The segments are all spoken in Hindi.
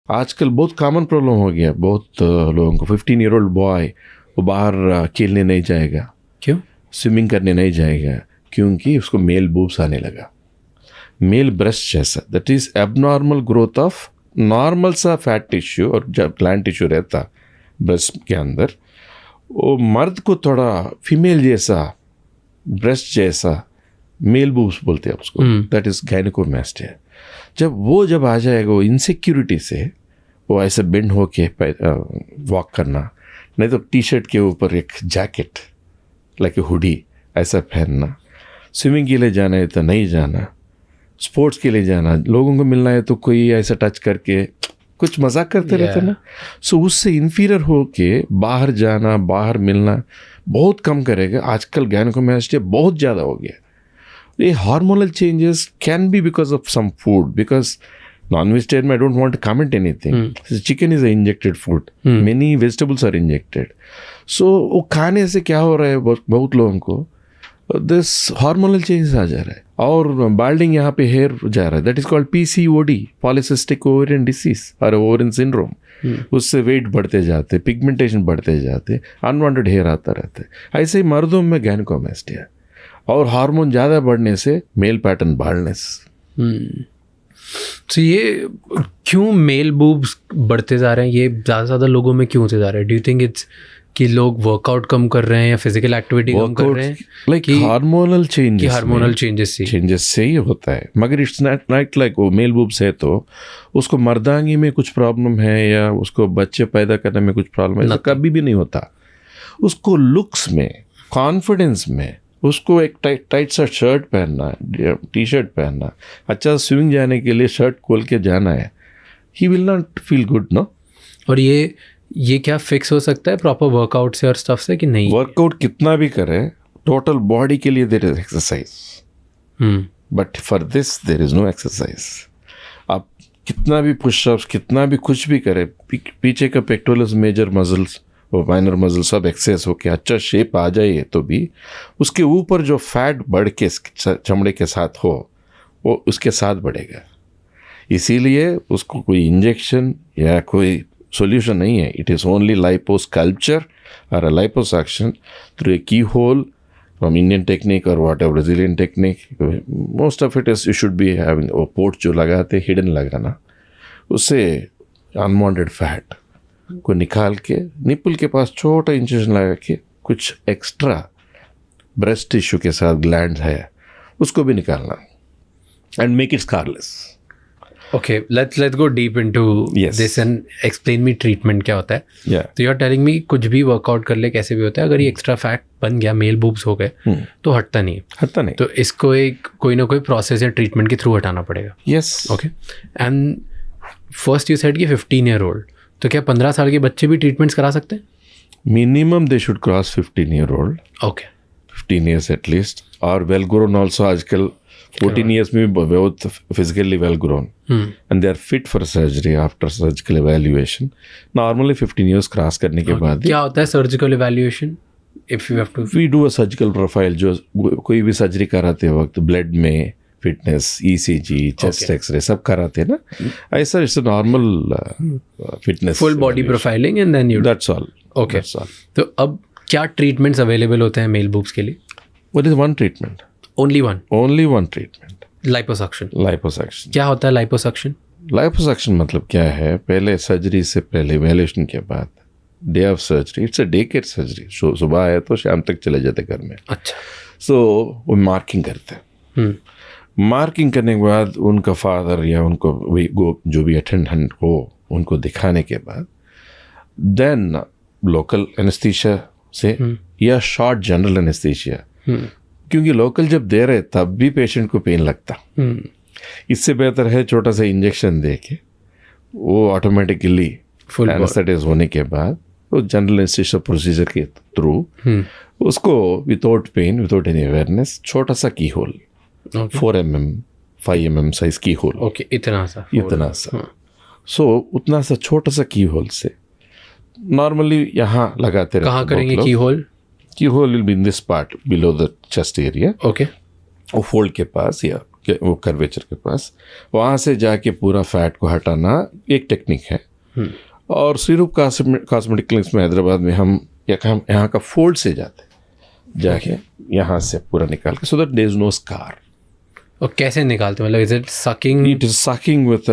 आजकल बहुत कॉमन प्रॉब्लम हो गया बहुत लोगों को। 15-year-old बॉय वो बाहर खेलने नहीं जाएगा। क्यों? स्विमिंग करने नहीं जाएगा क्योंकि उसको मेल बूब्स आने लगा, मेल ब्रेस्ट जैसा। That is abnormal growth of normal सा फैट टिश्यू और जब ग्लैंड टिश्यू रहता ब्रेस्ट के अंदर, वो मर्द को थोड़ा फीमेल जैसा ब्रेस्ट जैसा मेल बूब्स बोलते हैं उसको। That is gynaecomastia. जब आ जाएगा वो इनसिक्योरिटी से वो ऐसे बेंड होके वॉक करना, नहीं तो टी शर्ट के ऊपर एक जैकेट लाइक ए हुडी ऐसा पहनना, स्विमिंग के लिए जाना है तो नहीं जाना, स्पोर्ट्स के लिए जाना, लोगों को मिलना है तो कोई ऐसा टच करके कुछ मजाक करते रहते ना। सो उससे इन्फीरियर होके बाहर जाना, बाहर मिलना बहुत कम करेगा। आजकल गायनेकोमास्टिया बहुत ज़्यादा हो गया। ये hormonal changes can be because of some food, because non-vegetarian, I don't want to comment anything. Chicken is an injected food. Many vegetables are injected. So वो खाने से क्या हो रहा है बहुत लोगों को, this hormonal changes आ जा रहा है और बाल्डिंग यहाँ पे हेयर जा रहा है। That is called PCOD, polycystic ovarian disease और ovarian syndrome. उससे वेट बढ़ते जाते, पिगमेंटेशन बढ़ते जाते, अनवांटेड हेयर आता रहता है। ऐसे ही मर्दों में गायनेकोमास्टिया और हार्मोन ज़्यादा बढ़ने से मेल पैटर्न बढ़ने से। तो ये क्यों मेल बूब्स बढ़ते जा रहे हैं? ये ज़्यादा लोगों में क्यों होते जा रहे हैं? डू यू थिंक इट्स कि लोग वर्कआउट कम कर रहे हैं या फिजिकल एक्टिविटी कम कर रहे हैं? लाइक हार्मोनल चेंजेस से ही होता है। मगर इट्स नॉट लाइक वो मेल बूब्स है तो उसको मर्दांगी में कुछ प्रॉब्लम है या उसको बच्चे पैदा करने में कुछ प्रॉब्लम है, कभी भी नहीं होता। उसको लुक्स में, कॉन्फिडेंस में, उसको एक टाइट सा शर्ट पहनना, टी शर्ट पहनना, अच्छा स्विमिंग जाने के लिए शर्ट खोल के जाना है, he will not feel good no. और ये क्या फिक्स हो सकता है प्रॉपर वर्कआउट से और स्टफ से कि नहीं? वर्कआउट कितना भी करे, टोटल बॉडी के लिए there is exercise, but for this there is no exercise. आप कितना भी पुशअप्स, कितना भी कुछ भी करे, पीछे का पेक्टोरल्स, मेजर मसल्स, वो माइनर मसल सब एक्सेस होके अच्छा शेप आ जाए तो भी उसके ऊपर जो फैट बढ़ के चमड़े के साथ हो वो उसके साथ बढ़ेगा। इसीलिए उसको कोई इंजेक्शन या कोई सॉल्यूशन नहीं है। इट इज़ ओनली लाइपोस्कल्पचर और लाइपोसक्शन थ्रू ए की होल फ्रॉम इंडियन टेक्निक और what ever Brazilian technique. Most of it is you should be having वो पोर्ट जो लगाते हिडन लगाना, उससे अनवांटेड फैट को निकाल के निपल के पास छोटा इंजेक्शन लगा के कुछ एक्स्ट्रा ब्रेस्ट टिश्यू के साथ ग्लैंड है उसको भी निकालना and make it scarless. Okay, let's go deep into this and explain me treatment क्या होता है। तो यू आर टेलिंग मी कुछ भी वर्कआउट कर ले कैसे भी होता है, अगर ये एक्स्ट्रा फैट बन गया, मेल बूब्स हो गए तो हटता नहीं। तो इसको एक कोई ना कोई प्रोसेस या ट्रीटमेंट के थ्रू हटाना पड़ेगा। Yes. Okay, and first you said कि 15-year-old, तो क्या 15 साल के बच्चे भी ट्रीटमेंट्स करा सकते हैं? Minimum they should cross 15-year-old। Okay, 15 years at least, और वेल ग्रोन ऑल्सो। आजकल 14 years में भी बहुत physically well grown and they are fit for surgery after surgical evaluation. Normally 15 years cross करने के बाद क्या होता है surgical evaluation? If you have to we do a surgical profile. जो कोई भी सर्जरी कराते वक्त ब्लड में फिटनेस, ECG, चेस्ट एक्सरे सब कराते हैं ना, ऐसा it's normal fitness, full body profiling and then you, that's all. Okay, तो अब क्या ट्रीटमेंट्स अवेलेबल होते हैं मेल बूब्स के लिए? What is one treatment? Only one treatment, liposuction. क्या होता है लाइपोसक्शन? लाइपोसक्शन मतलब क्या है? पहले सर्जरी से पहले, इवैल्यूएशन के बाद, day of surgery, it's a day care surgery. सुबह आए तो शाम तक चले जाते घर में। अच्छा, सो वो मार्किंग करते हैं। मार्किंग करने के बाद उनका फादर या उनको जो भी अटेंडेंट हो उनको दिखाने के बाद देन लोकल एनेस्थीसिया से या शॉर्ट जनरल एनेस्थीसिया, क्योंकि लोकल जब दे रहे तब भी पेशेंट को पेन लगता। इससे बेहतर है छोटा सा इंजेक्शन दे के वो ऑटोमेटिकली एनेस्थेटिस होने के बाद वो जनरल एनेस्थीसिया प्रोसीजर के थ्रू उसको without pain, without any awareness, छोटा सा key hole, 4 mm 5 mm size key hole. Okay, इतना सा। सो उतना सा छोटा सा की होल से नॉर्मली यहाँ लगाते रहते। कहाँ करेंगे key hole? Key hole will be in this part below the chest area. Okay, वो फोल्ड के पास या वो कर्वेचर के पास, वहाँ से जाके पूरा फैट को हटाना एक टेक्निक है। और श्रीरूप कॉस्मेटिक क्लिनिक्स में हैदराबाद में हम यहाँ का फोल्ड से जाके यहाँ से पूरा निकाल के, so that there is no scar. और कैसे निकालते, मतलब is it sucking? It is sucking with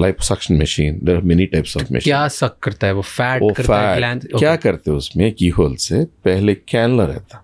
liposuction machine. There are many types of machine. क्या सक करता है वो? फैट करता है, ग्लैंड? क्या करते हैं उसमें, की होल से पहले कैनुला रहता,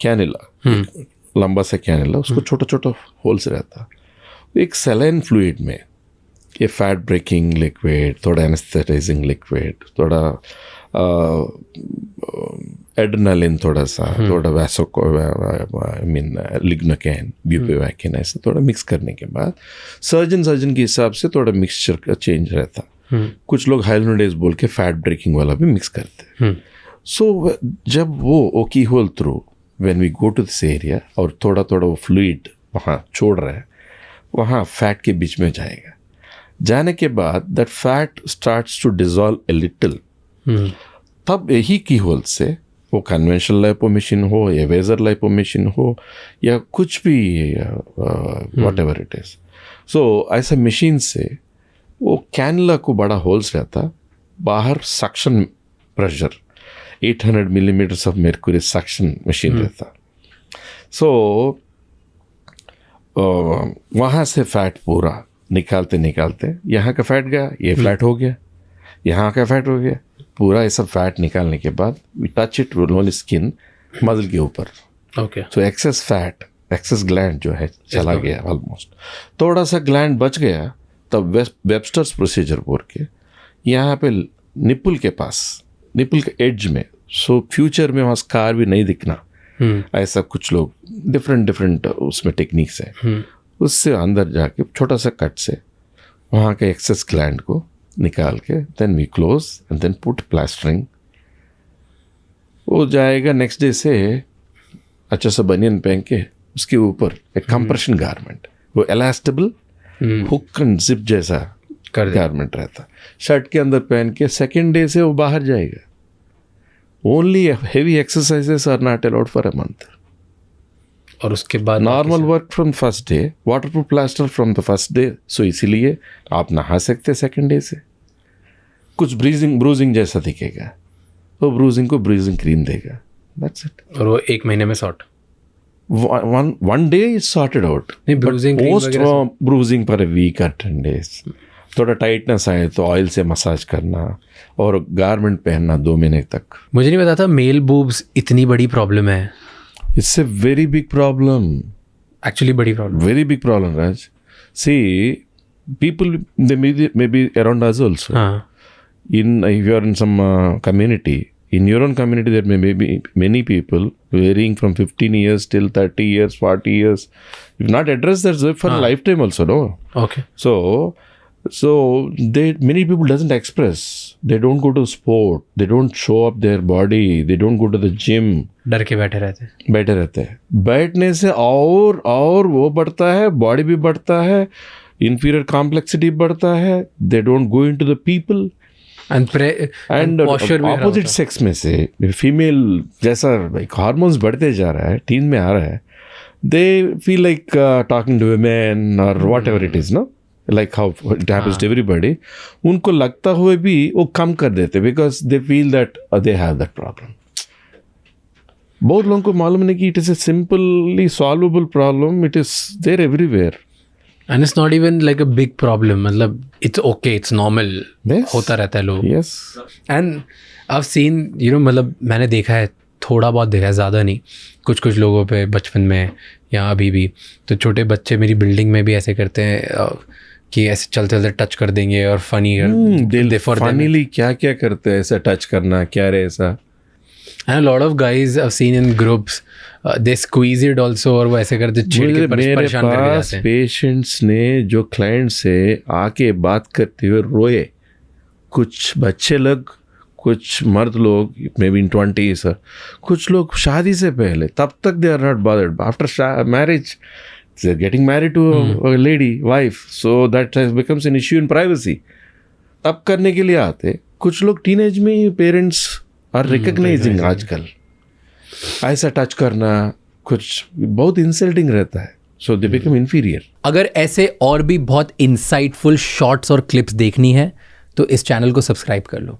कैनुला लंबा सा कैनुला, उसको छोटा छोटा होल्स रहता, एक सलाइन फ्लूइड में ये फैट ब्रेकिंग लिक्विड, थोड़ा एनेस्थेटाइजिंग लिक्विड, थोड़ा एड्रेनालिन, थोड़ा सा, थोड़ा लिग्नोकैन, ब्यूपिवैकिन, ऐसे थोड़ा मिक्स करने के बाद सर्जन के हिसाब से थोड़ा मिक्सचर का चेंज रहता। कुछ लोग हाइलोनिडेज बोल के फैट ब्रेकिंग वाला भी मिक्स करते हैं। सो जब वो key hole through when we go to this area और थोड़ा थोड़ा वो फ्लूइड वहाँ छोड़ रहा है, वहाँ फैट के बीच में जाएगा। जाने के बाद that fat starts to dissolve a little. तब यही की होल से वो कन्वेंशनल लाइपोमिशन हो या वेजर लाइपोमिशन हो या कुछ भी वॉट एवर इट इज, सो ऐसा मशीन से वो कैनुला को बड़ा होल्स रहता, बाहर suction pressure 800 millimetres of mercury suction machine रहता। सो वहाँ से फैट पूरा निकालते निकालते यहाँ का फैट गया, ये फ्लैट हो गया, यहाँ का फैट हो गया, पूरा ये सब फैट निकालने के बाद we touch it only skin muscle के ऊपर। Okay, so excess fat, excess gland जो है चला गया ऑलमोस्ट, थोड़ा सा ग्लैंड बच गया, तब वेबस्टर्स प्रोसीजर बोल के यहाँ पे निपुल के पास, निपुल के एड्ज में, सो फ्यूचर में वहाँ स्कार भी नहीं दिखना, ऐसा कुछ लोग डिफरेंट उसमें टेक्निक्स है, उससे अंदर जाके छोटा सा कट से वहाँ के एक्सेस ग्लैंड को निकाल के then we close and then put plastering. वो जाएगा नेक्स्ट डे से अच्छा सा बनियन पहन के उसके ऊपर एक कंप्रेशन गारमेंट, वो एलास्टेबल हुक एंड जिप जैसा गारमेंट रहता, शर्ट के अंदर पहन के सेकेंड डे से वो बाहर जाएगा। Only heavy exercises are not allowed for a month. और उसके बाद normal work from first day, waterproof plaster from the first day, so इसीलिए आप नहा सकते सेकेंड डे से। कुछ ब्रूजिंग जैसा दिखेगा, वो ब्रूजिंग को ब्रूजिंग क्रीम देगा, दैट्स इट। और वो 1 महीने में sort, one day is sorted out. Post bruising for a week or 10 days. थोड़ा टाइटनेस आए तो ऑयल से मसाज करना और गारमेंट पहनना 2 महीने तक। मुझे नहीं पता था मेल बूब्स इतनी बड़ी प्रॉब्लम है। It's a very big problem. Actually बड़ी problem. Very big problem, Raj. See, people they may be around us also. हाँ. If you are in some community, in your own community there may be many people varying from 15 years till 30 years, 40 years. If not addressed, that's for a lifetime also, no? Okay. So many people doesn't express. They don't go to sport. They don't show up their body. They don't go to the gym. डर के बैठे रहते हैं। बैठने से और वो बढ़ता है, बॉडी भी बढ़ता है, inferior complexity बढ़ता है। They don't go into the people. And opposite sex में से फीमेल जैसा हार्मोन्स बढ़ते जा रहा है, टीन में आ रहा है, they feel like talking to women or whatever it is, no? Like how it happens to everybody. उनको लगता हुए भी वो कम कर देते because they feel that they have that problem. बहुत लोगों को मालूम नहीं कि it is a simply solvable problem. It is there everywhere. And it's not even like a big problem. मतलब it's okay, it's normal. Yes. होता रहता है लोग। Yes. And I've seen, मतलब मैंने देखा है, थोड़ा बहुत देखा है, ज़्यादा नहीं, कुछ लोगों पे बचपन में या अभी भी, तो छोटे बच्चे मेरी बिल्डिंग में भी ऐसे करते हैं कि ऐसे चलते टच कर देंगे और फनीली क्या करते हैं, ऐसा टच करना क्या रहे ऐसा। And a lot of guys I've seen in groups, they squeeze it also, और वो ऐसे करते छेड़ के परेशान करके जाते हैं। पेशेंट्स ने जो क्लाइंट से आके बात करते हुए रोए, कुछ बच्चे लोग, कुछ मर्द लोग, मे बी इन 20s, कुछ लोग शादी से पहले, तब तक they are not bothered. After marriage they are getting married to a lady, wife, so that becomes an issue in privacy. तब करने के लिए आते कुछ लोग, टीनेज में पेरेंट्स आर रिकग्नाइजिंग आजकल ऐसा टच करना कुछ बहुत इंसल्टिंग रहता है। So they become inferior. अगर ऐसे और भी बहुत इंसाइटफुल शॉर्ट्स और क्लिप्स देखनी है तो इस चैनल को सब्सक्राइब कर लो.